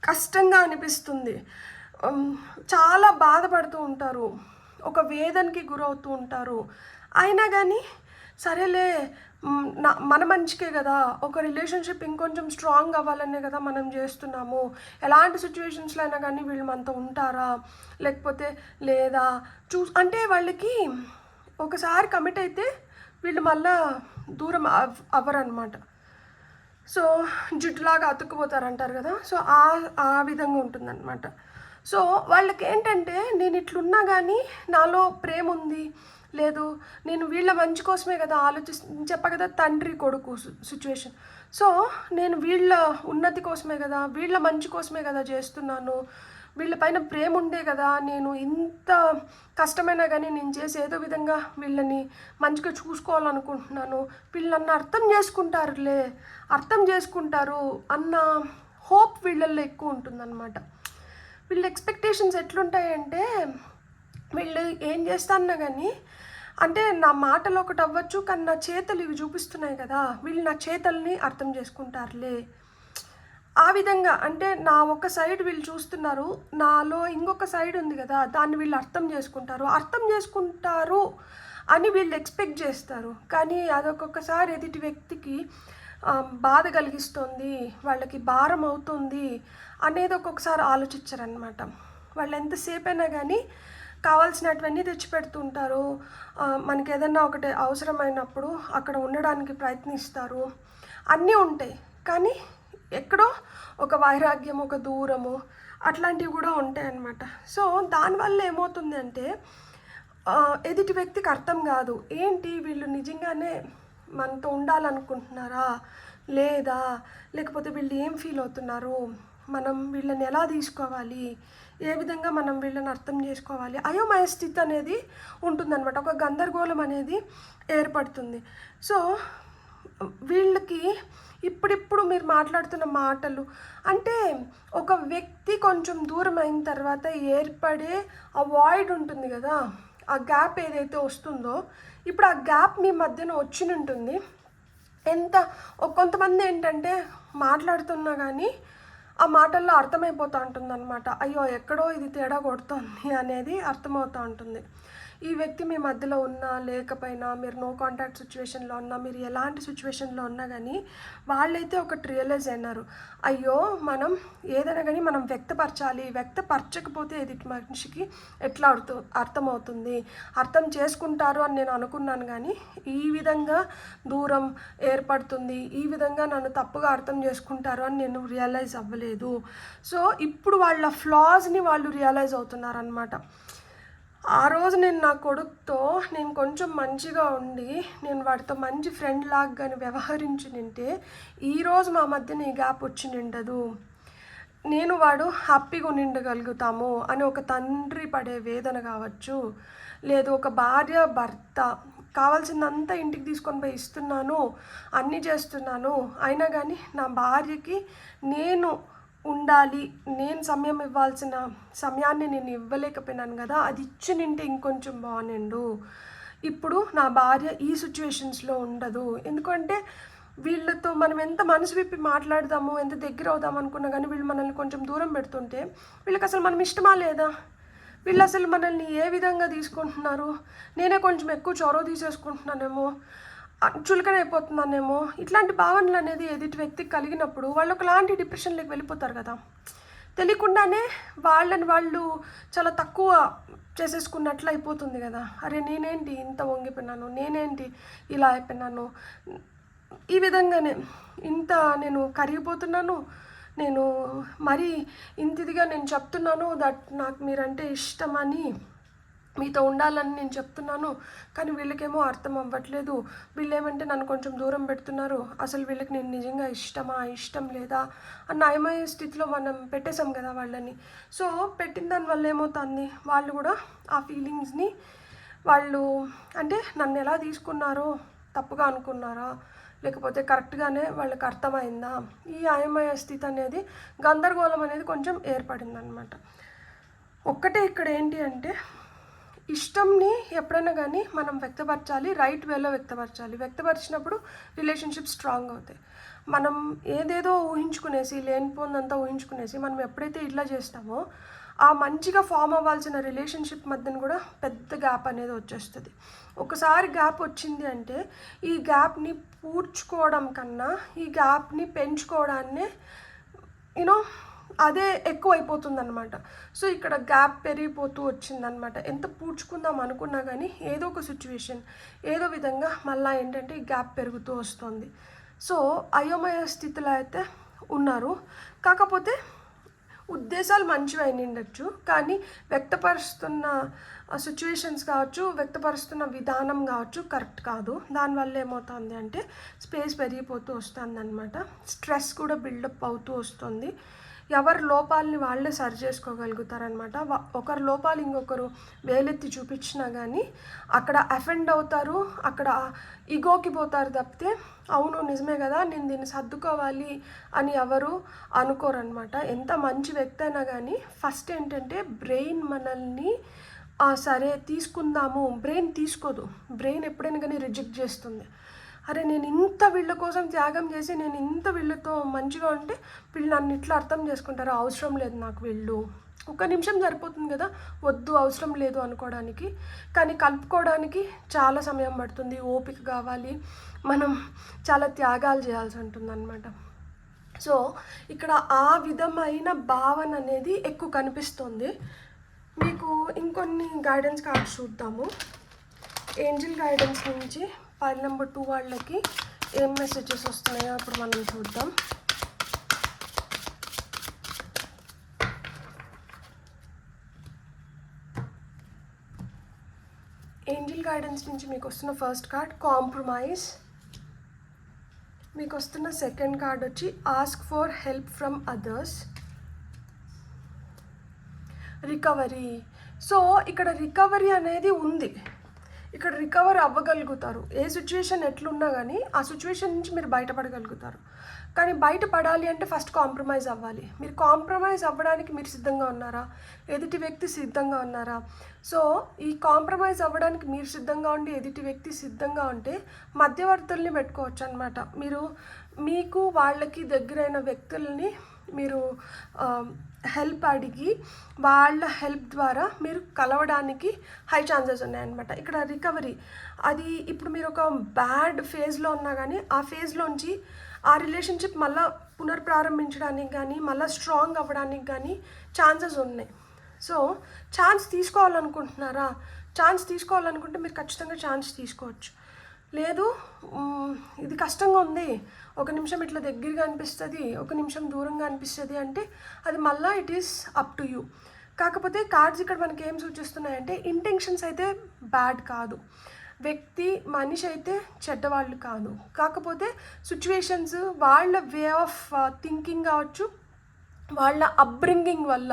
కష్టంగా అనిపిస్తుంది, చాలా బాధపడుతూ ఉంటారు, ఒక వేదనకి గురవుతూ ఉంటారు. అయినా కానీ సరేలే మన మంచికే కదా, ఒక రిలేషన్షిప్ ఇంకొంచెం స్ట్రాంగ్ అవ్వాలనే కదా మనం చేస్తున్నాము, ఎలాంటి సిచ్యువేషన్స్లో అయినా కానీ వీళ్ళు మనతో ఉంటారా లేకపోతే లేదా అంటే వాళ్ళకి ఒకసారి కమిట్ అయితే వీళ్ళు మళ్ళా దూరం అవ్వరనమాట. సో జిడ్డులాగా అతుక్కుపోతారంటారు కదా, సో ఆ విధంగా ఉంటుందన్నమాట. సో వాళ్ళకి ఏంటంటే, నేను ఇట్లున్నా కానీ నాలో ప్రేమ ఉంది, లేదు నేను వీళ్ళ మంచి కోసమే కదా చెప్ప కదా తండ్రి కొడుకు సిచ్యువేషన్, సో నేను వీళ్ళ ఉన్నతి కోసమే కదా, వీళ్ళ మంచి కోసమే కదా చేస్తున్నాను, వీళ్ళపైన ప్రేమ ఉండే కదా నేను ఇంత కష్టమైనా కానీ నేను చేసి ఏదో విధంగా వీళ్ళని మంచిగా చూసుకోవాలనుకుంటున్నాను, వీళ్ళు నన్ను అర్థం చేసుకుంటారు అన్న హోప్ వీళ్ళల్లో ఎక్కువ ఉంటుందన్నమాట. వీళ్ళ ఎక్స్పెక్టేషన్స్ ఎట్లుంటాయంటే, వీళ్ళు ఏం చేస్తారన్నా కానీ అంటే నా మాటలు ఒకటి అవ్వచ్చు, కానీ నా చేతులు ఇవి చూపిస్తున్నాయి కదా, వీళ్ళు నా చేతల్ని అర్థం చేసుకుంటారులే. ఆ విధంగా అంటే నా ఒక సైడ్ వీళ్ళు చూస్తున్నారు, నాలో ఇంకొక సైడ్ ఉంది కదా, దాన్ని వీళ్ళు అర్థం చేసుకుంటారు అని వీళ్ళు ఎక్స్పెక్ట్ చేస్తారు. కానీ అదొక్కొక్కసారి ఎదుటి వ్యక్తికి బాధ కలిగిస్తుంది, వాళ్ళకి భారం అవుతుంది అనేది ఒక్కొక్కసారి ఆలోచించరనమాట. వాళ్ళు ఎంతసేపు అయినా కానీ కావాల్సినటువన్నీ తెచ్చిపెడుతుంటారు. మనకి ఏదన్నా ఒకటి అవసరమైనప్పుడు అక్కడ ఉండడానికి ప్రయత్నిస్తారు, అన్నీ ఉంటాయి. కానీ ఎక్కడో ఒక వైరాగ్యం, ఒక దూరము అట్లాంటివి కూడా ఉంటాయి అన్నమాట. సో దానివల్ల ఏమవుతుంది అంటే ఎదుటి వ్యక్తికి అర్థం కాదు, ఏంటి వీళ్ళు నిజంగానే మనతో ఉండాలనుకుంటున్నారా లేదా, లేకపోతే వీళ్ళు ఏం ఫీల్ అవుతున్నారు, మనం వీళ్ళని ఎలా తీసుకోవాలి, ఏ విధంగా మనం వీళ్ళని అర్థం చేసుకోవాలి, అయోమయ స్థితి అనేది ఉంటుందన్నమాట. ఒక గందరగోళం అనేది ఏర్పడుతుంది. సో వీళ్ళకి ఇప్పుడిప్పుడు మీరు మాట్లాడుతున్న మాటలు అంటే ఒక వ్యక్తి కొంచెం దూరం అయిన తర్వాత ఏర్పడే ఆ వాయిడ్ ఉంటుంది కదా, ఆ గ్యాప్ ఏదైతే వస్తుందో, ఇప్పుడు ఆ గ్యాప్ మీ మధ్యన ఉంటుంది. కొంతమంది ఏంటంటే మాట్లాడుతున్నా కానీ ఆ మాటల్లో అర్థమైపోతూ ఉంటుంది అనమాట. అయ్యో ఎక్కడో ఇది తేడా కొడుతుంది అనేది అర్థమవుతూ ఉంటుంది. ఈ వ్యక్తి మీ మధ్యలో ఉన్నా లేకపోయినా, మీరు నో కాంటాక్ట్ సిచ్యువేషన్లో ఉన్నా, మీరు ఎలాంటి సిచ్యువేషన్లో ఉన్నా కానీ వాళ్ళైతే ఒకటి రియలైజ్ అయినారు, అయ్యో మనం ఏదైనా కానీ మనం వ్యక్తపరచాలి, వ్యక్తపరచకపోతే ఎదుటి మనిషికి ఎట్లా అర్థమవుతుంది, అర్థం చేసుకుంటారు అని నేను అనుకున్నాను. కానీ ఈ విధంగా దూరం ఏర్పడుతుంది, ఈ విధంగా నన్ను తప్పుగా అర్థం చేసుకుంటారు అని నేను రియలైజ్ అవ్వలేదు. సో ఇప్పుడు వాళ్ళ ఫ్లాస్ని వాళ్ళు రియలైజ్ అవుతున్నారనమాట. ఆ రోజు నేను నా కొడుకుతో నేను కొంచెం మంచిగా ఉండి నేను వాడితో మంచి ఫ్రెండ్ లాగా కానీ వ్యవహరించి నింటే ఈరోజు మా మధ్యన ఈ గ్యాప్ వచ్చి నిండదు, నేను వాడు హ్యాపీగా నిండగలుగుతాము అని ఒక తండ్రి పడే వేదన కావచ్చు, లేదు ఒక భార్య భర్త కావాల్సిందంతా ఇంటికి తీసుకొని పోయి ఇస్తున్నాను, అన్నీ చేస్తున్నాను, అయినా కానీ నా భార్యకి నేను ఉండాలి, నేను సమయం ఇవ్వాల్సిన సమయాన్ని నేను ఇవ్వలేకపోయినాను కదా, అది ఇచ్చి నింటే ఇంకొంచెం బాగుండు, ఇప్పుడు నా భార్య ఈ సిచ్యువేషన్స్లో ఉండదు. ఎందుకంటే వీళ్ళతో మనం ఎంత మనసు విప్పి మాట్లాడదాము, ఎంత దగ్గర అవుదాం అనుకున్నా కానీ వీళ్ళు మనల్ని కొంచెం దూరం పెడుతుంటే వీళ్ళకి అసలు మనం ఇష్టమా లేదా, వీళ్ళు అసలు మనల్ని ఏ విధంగా తీసుకుంటున్నారు, నేనే కొంచెం ఎక్కువ చొరవ తీసేసుకుంటున్నానేమో, చులకన అయిపోతున్నానేమో, ఇట్లాంటి భావనలు అనేది ఎదుటి వ్యక్తికి కలిగినప్పుడు వాళ్ళు ఒకలాంటి డిప్రెషన్లోకి వెళ్ళిపోతారు కదా. తెలియకుండానే వాళ్ళని వాళ్ళు చాలా తక్కువ చేసేసుకున్నట్లు అయిపోతుంది కదా. అరే నేనేంటి ఇంత వంగిపోయినాను, నేనేంటి ఇలా అయిపోయినాను, ఈ విధంగానే ఇంత నేను కరిగిపోతున్నాను, నేను మరీ ఇంతిదిగా నేను చెప్తున్నాను దట్ నాకు మీరంటే ఇష్టమని, మీతో ఉండాలని నేను చెప్తున్నాను, కానీ వీళ్ళకేమో అర్థం అవ్వట్లేదు, వీళ్ళు ఏమంటే నన్ను కొంచెం దూరం పెడుతున్నారు, అసలు వీళ్ళకి నేను నిజంగా ఇష్టం లేదా అన్న అయమయ స్థితిలో మనం పెట్టేశాం కదా వాళ్ళని. సో పెట్టిన దానివల్ల ఏమవుతుంది, వాళ్ళు కూడా ఆ ఫీలింగ్స్ని వాళ్ళు అంటే నన్ను ఎలా తీసుకున్నారో, తప్పుగా అనుకున్నారా లేకపోతే కరెక్ట్గానే వాళ్ళకి అర్థమైందా, ఈ అయమయ స్థితి అనేది గందరగోళం అనేది కొంచెం ఏర్పడిందనమాట. ఒక్కటే ఇక్కడ ఏంటి అంటే ఇష్టంని ఎప్పుడైనా కానీ మనం వ్యక్తపరచాలి, రైట్ వేలో వ్యక్తపరిచినప్పుడు రిలేషన్షిప్ స్ట్రాంగ్ అవుతాయి. మనం ఏదేదో ఊహించుకునేసి లేనిపోందంతా ఊహించుకునేసి మనం ఎప్పుడైతే ఇట్లా చేస్తామో ఆ మంచిగా ఫామ్ అవ్వాల్సిన రిలేషన్షిప్ మధ్యన కూడా పెద్ద గ్యాప్ అనేది వచ్చేస్తుంది. ఒకసారి గ్యాప్ వచ్చింది అంటే ఈ గ్యాప్ని పూడ్చుకోవడం కన్నా ఈ గ్యాప్ని పెంచుకోవడాన్నే యూనో అదే ఎక్కువ అయిపోతుంది అనమాట. సో ఇక్కడ గ్యాప్ పెరిగిపోతూ వచ్చిందనమాట. ఎంత పూడ్చుకుందాం అనుకున్నా కానీ ఏదో ఒక సిచ్యువేషన్ ఏదో విధంగా మళ్ళీ ఏంటంటే ఈ గ్యాప్ పెరుగుతూ వస్తుంది. సో అయోమయ స్థితిలో అయితే ఉన్నారు. కాకపోతే ఉద్దేశాలు మంచివి అయిన ఉండొచ్చు, కానీ వ్యక్తపరుస్తున్న సిచ్యువేషన్స్ కావచ్చు, వ్యక్తపరుస్తున్న విధానం కావచ్చు కరెక్ట్ కాదు. దానివల్ల ఏమవుతుంది అంటే స్పేస్ పెరిగిపోతూ వస్తుంది అనమాట. స్ట్రెస్ కూడా బిల్డప్ అవుతూ వస్తుంది. ఎవరి లోపాలని వాళ్ళే సరి చేసుకోగలుగుతారనమాట. ఒకరి లోపాలు ఇంకొకరు వేలెత్తి చూపించినా కానీ అక్కడ అఫెండ్ అవుతారు, అక్కడ ఈగోకి పోతారు తప్పితే అవును నిజమే కదా నేను దీన్ని సర్దుకోవాలి అని ఎవరు అనుకోరనమాట. ఎంత మంచి వ్యక్తి అయినా కానీ ఫస్ట్ ఏంటంటే బ్రెయిన్ మనల్ని సరే తీసుకుందాము, బ్రెయిన్ తీసుకోదు. బ్రెయిన్ ఎప్పుడైనా కానీ రిజెక్ట్ చేస్తుంది. అరే నేను ఇంత వీళ్ళ కోసం త్యాగం చేసి నేను ఇంత వీళ్ళతో మంచిగా ఉంటే వీళ్ళు నన్ను ఇట్లా అర్థం చేసుకుంటారు, అవసరం లేదు నాకు వీళ్ళు, ఒక నిమిషం సరిపోతుంది కదా, వద్దు అవసరం లేదు అనుకోవడానికి. కానీ కలుపుకోవడానికి చాలా సమయం పడుతుంది, ఓపిక కావాలి, మనం చాలా త్యాగాలు చేయాల్సి ఉంటుంది అనమాట. సో ఇక్కడ ఆ విధమైన భావన అనేది ఎక్కువ కనిపిస్తుంది. మీకు ఇంకొన్ని గైడెన్స్ కార్డ్స్ చూద్దాము. ఏంజిల్ గైడెన్స్ నుంచి ఫైల్ నెంబర్ 2 వాళ్ళకి ఏం మెసేజెస్ వస్తున్నాయో ఇప్పుడు మనం చూద్దాం. ఏంజిల్ గైడెన్స్ నుంచి మీకు వస్తున్న ఫస్ట్ కార్డ్ కాంప్రమైజ్, మీకు వస్తున్న సెకండ్ కార్డ్ వచ్చి ask for help from others, recovery. So ఇక్కడ రికవరీ అనేది ఉంది, ఇక్కడ రికవర్ అవ్వగలుగుతారు. ఏ సిచ్యువేషన్ ఎట్లున్నా కానీ ఆ సిచ్యువేషన్ నుంచి మీరు బయటపడగలుగుతారు. కానీ బయటపడాలి అంటే ఫస్ట్ కాంప్రమైజ్ అవ్వాలి. మీరు కాంప్రమైజ్ అవ్వడానికి మీరు సిద్ధంగా ఉన్నారా, ఎదుటి వ్యక్తి సిద్ధంగా ఉన్నారా? సో ఈ కాంప్రమైజ్ అవ్వడానికి మీరు సిద్ధంగా ఉండి ఎదుటి వ్యక్తి సిద్ధంగా ఉంటే మధ్యవర్తుల్ని పెట్టుకోవచ్చు అనమాట. మీరు మీకు వాళ్ళకి దగ్గరైన వ్యక్తుల్ని మీరు హెల్ప్ అడిగి వాళ్ళ హెల్ప్ ద్వారా మీరు కలవడానికి హై ఛాన్సెస్ ఉన్నాయన్నమాట. ఇక్కడ రికవరీ అది ఇప్పుడు మీరు ఒక బ్యాడ్ ఫేజ్లో ఉన్నా కానీ ఆ ఫేజ్లోంచి ఆ రిలేషన్షిప్ మళ్ళీ పునర్ప్రారంభించడానికి కానీ మళ్ళీ స్ట్రాంగ్ అవ్వడానికి కానీ ఛాన్సెస్ ఉన్నాయి. So chance తీసుకోవాలనుకుంటున్నారా? ఛాన్స్ తీసుకోవాలనుకుంటే మీరు ఖచ్చితంగా ఛాన్స్ తీసుకోవచ్చు. లేదు ఇది కష్టంగా ఉంది, ఒక నిమిషం ఇట్లా దగ్గరగా అనిపిస్తుంది, ఒక నిమిషం దూరంగా అనిపిస్తుంది అంటే అది మళ్ళీ it is up to you. కాకపోతే కార్డ్స్ ఇక్కడ మనకి ఏం సూచిస్తున్నాయంటే ఇంటెన్షన్స్ అయితే బ్యాడ్ కాదు, వ్యక్తి మనిషి అయితే చెడ్డవాళ్ళు కాదు. కాకపోతే సిచ్యువేషన్స్ వాళ్ళ వే ఆఫ్ థింకింగ్ కావచ్చు, వాళ్ళ అప్బ్రింగింగ్ వల్ల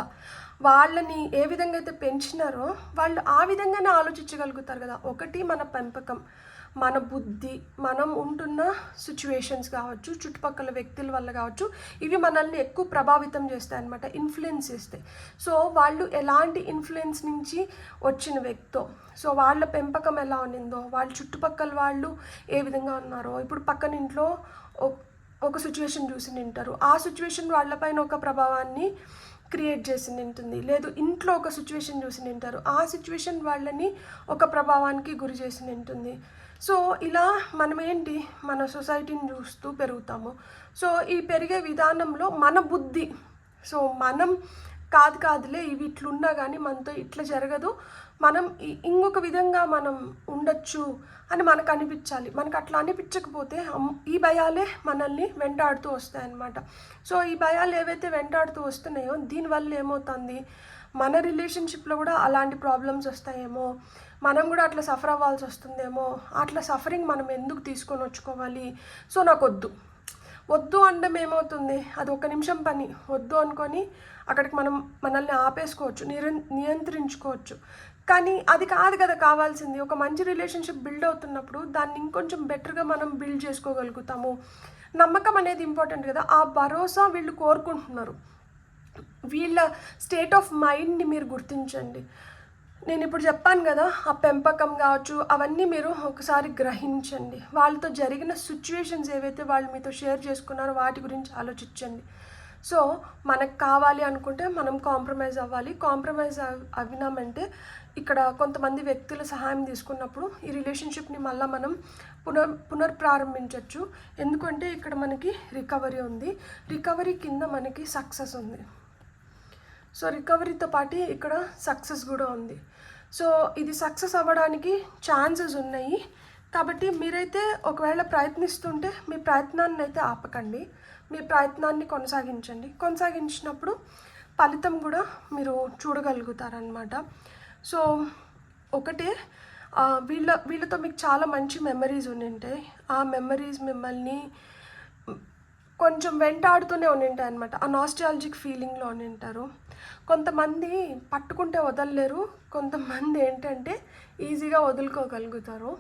వాళ్ళని ఏ విధంగా అయితే పెంచినారో వాళ్ళు ఆ విధంగానే ఆలోచించగలుగుతారు కదా. ఒకటి మన పెంపకం, మన బుద్ధి, మనం ఉంటున్న సిచ్యువేషన్స్ కావచ్చు, చుట్టుపక్కల వ్యక్తుల వల్ల కావచ్చు, ఇవి మనల్ని ఎక్కువ ప్రభావితం చేస్తాయి అన్నమాట, ఇన్ఫ్లుయెన్స్ చేస్తాయి. సో వాళ్ళు ఎలాంటి ఇన్ఫ్లుయెన్స్ నుంచి వచ్చిన వ్యక్తో, సో వాళ్ళ పెంపకం ఎలా ఉన్నిందో, వాళ్ళ చుట్టుపక్కల వాళ్ళు ఏ విధంగా ఉన్నారో, ఇప్పుడు పక్కన ఇంట్లో ఒక సిచ్యువేషన్ చూసి నింటారు, ఆ సిచ్యువేషన్ వాళ్ళపైన ఒక ప్రభావాన్ని క్రియేట్ చేసి నింటుంది. లేదు ఇంట్లో ఒక సిచ్యువేషన్ చూసి నింటారు, ఆ సిచ్యువేషన్ వాళ్ళని ఒక ప్రభావానికి గురి చేసి నింటుంది. సో ఇలా మనం ఏంటి మన సొసైటీని చూస్తూ పెరుగుతాము. సో ఈ పెరిగే విధానంలో మన బుద్ధి, సో మనం కాదులే ఇవి ఇట్లున్నా కానీ మనతో ఇట్లా జరగదు, మనం ఇంకొక విధంగా మనం ఉండొచ్చు అని మనకు అనిపించాలి. మనకు అట్లా అనిపించకపోతే ఈ భయాలే మనల్ని వెంటాడుతూ వస్తాయన్నమాట. సో ఈ భయాలు ఏవైతే వెంటాడుతూ వస్తున్నాయో దీనివల్ల ఏమవుతుంది, మన రిలేషన్షిప్లో కూడా అలాంటి ప్రాబ్లమ్స్ వస్తాయేమో, మనం కూడా అట్లా సఫర్ అవ్వాల్సి వస్తుందేమో, అట్లా సఫరింగ్ మనం ఎందుకు తీసుకొని వచ్చుకోవాలి. సో నాకు వద్దు అనడం ఏమవుతుంది, అది ఒక నిమిషం పని, వద్దు అనుకొని అక్కడికి మనం మనల్ని ఆపేసుకోవచ్చు, నియంత్రించుకోవచ్చు. కానీ అది కాదు కదా కావాల్సింది. ఒక మంచి రిలేషన్షిప్ బిల్డ్ అవుతున్నప్పుడు దాన్ని ఇంకొంచెం బెటర్గా మనం బిల్డ్ చేసుకోగలుగుతాము. నమ్మకం అనేది ఇంపార్టెంట్ కదా, ఆ భరోసా వీళ్ళు కోరుకుంటున్నారు. వీళ్ళ స్టేట్ ఆఫ్ మైండ్ని మీరు గుర్తించండి. నేను ఇప్పుడు చెప్పాను కదా, ఆ పెంపకం కావచ్చు అవన్నీ మీరు ఒకసారి గ్రహించండి. వాళ్ళతో జరిగిన సిచ్యువేషన్స్ ఏవైతే వాళ్ళు మీతో షేర్ చేసుకున్నారో వాటి గురించి ఆలోచించండి. సో మనకు కావాలి అనుకుంటే మనం కాంప్రమైజ్ అవ్వాలి. కాంప్రమైజ్ అవినామంటే ఇక్కడ కొంతమంది వ్యక్తుల సహాయం తీసుకున్నప్పుడు ఈ రిలేషన్షిప్ని మళ్ళీ మనం పునర్ప్రారంభించవచ్చు. ఎందుకంటే ఇక్కడ మనకి రికవరీ ఉంది, రికవరీ కింద మనకి సక్సెస్ ఉంది. సో రికవరీతో పాటు ఇక్కడ సక్సెస్ కూడా ఉంది. సో ఇది సక్సెస్ అవ్వడానికి ఛాన్సెస్ ఉన్నాయి. కాబట్టి మీరైతే ఒకవేళ ప్రయత్నిస్తుంటే మీ ప్రయత్నాన్ని అయితే ఆపకండి, మీ ప్రయత్నాన్ని కొనసాగించినప్పుడు ఫలితం కూడా మీరు చూడగలుగుతారనమాట. సో ఒకటే వీళ్ళతో మీకు చాలా మంచి మెమరీస్ ఉండింటాయి, ఆ మెమరీస్ మిమ్మల్ని కొంచెం వెంటాడుతూనే ఉండింటాయి అనమాట, ఆ నాస్టాలజిక్ ఫీలింగ్లో ఉండింటారు. కొంతమంది పట్టుకుంటే వదలలేరు, కొంతమంది ఏంటంటే ఈజీగా వదులుకోగలుగుతారు,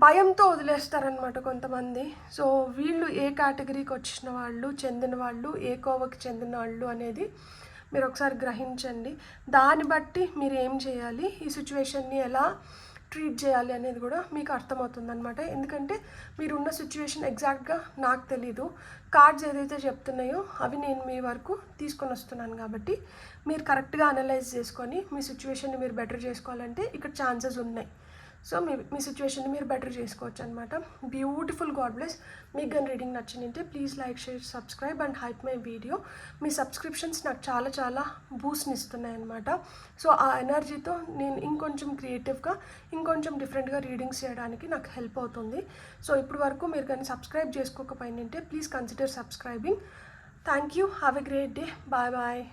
భయంతో వదిలేస్తారనమాట కొంతమంది. సో వీళ్ళు ఏ కేటగిరీకి వచ్చిన వాళ్ళు, చెందిన వాళ్ళు, ఏ కోవకి చెందిన వాళ్ళు అనేది మీరు ఒకసారి గ్రహించండి. దాన్ని బట్టి మీరు ఏం చేయాలి, ఈ సిచ్యువేషన్ని ఎలా ట్రీట్ చేయాలి అనేది కూడా మీకు అర్థమవుతుందన్నమాట. ఎందుకంటే మీరున్న సిచ్యువేషన్ ఎగ్జాక్ట్గా నాకు తెలీదు. కార్డ్స్ ఏదైతే చెప్తున్నాయో అవి నేను మీ వరకు తీసుకొని వస్తున్నాను కాబట్టి మీరు కరెక్ట్గా అనలైజ్ చేసుకొని మీ సిచ్యువేషన్ని మీరు బెటర్ చేసుకోవాలంటే ఇక్కడ ఛాన్సెస్ ఉన్నాయి. సో మీ సిచ్యువేషన్ని మీరు బెటర్ చేసుకోవచ్చు అనమాట. బ్యూటిఫుల్. God bless. మీకు కానీ రీడింగ్ నచ్చిందంటే please like, share, subscribe and hype my video. Me subscriptions నాకు చాలా చాలా బూస్ట్ని ఇస్తున్నాయి అనమాట. సో ఆ ఎనర్జీతో నేను ఇంకొంచెం క్రియేటివ్గా, ఇంకొంచెం డిఫరెంట్గా రీడింగ్స్ చేయడానికి నాకు హెల్ప్ అవుతుంది. సో ఇప్పుడు వరకు మీరు కానీ సబ్స్క్రైబ్ చేసుకోకపోయిందంటే please consider subscribing. Thank you. Have a great day. Bye bye.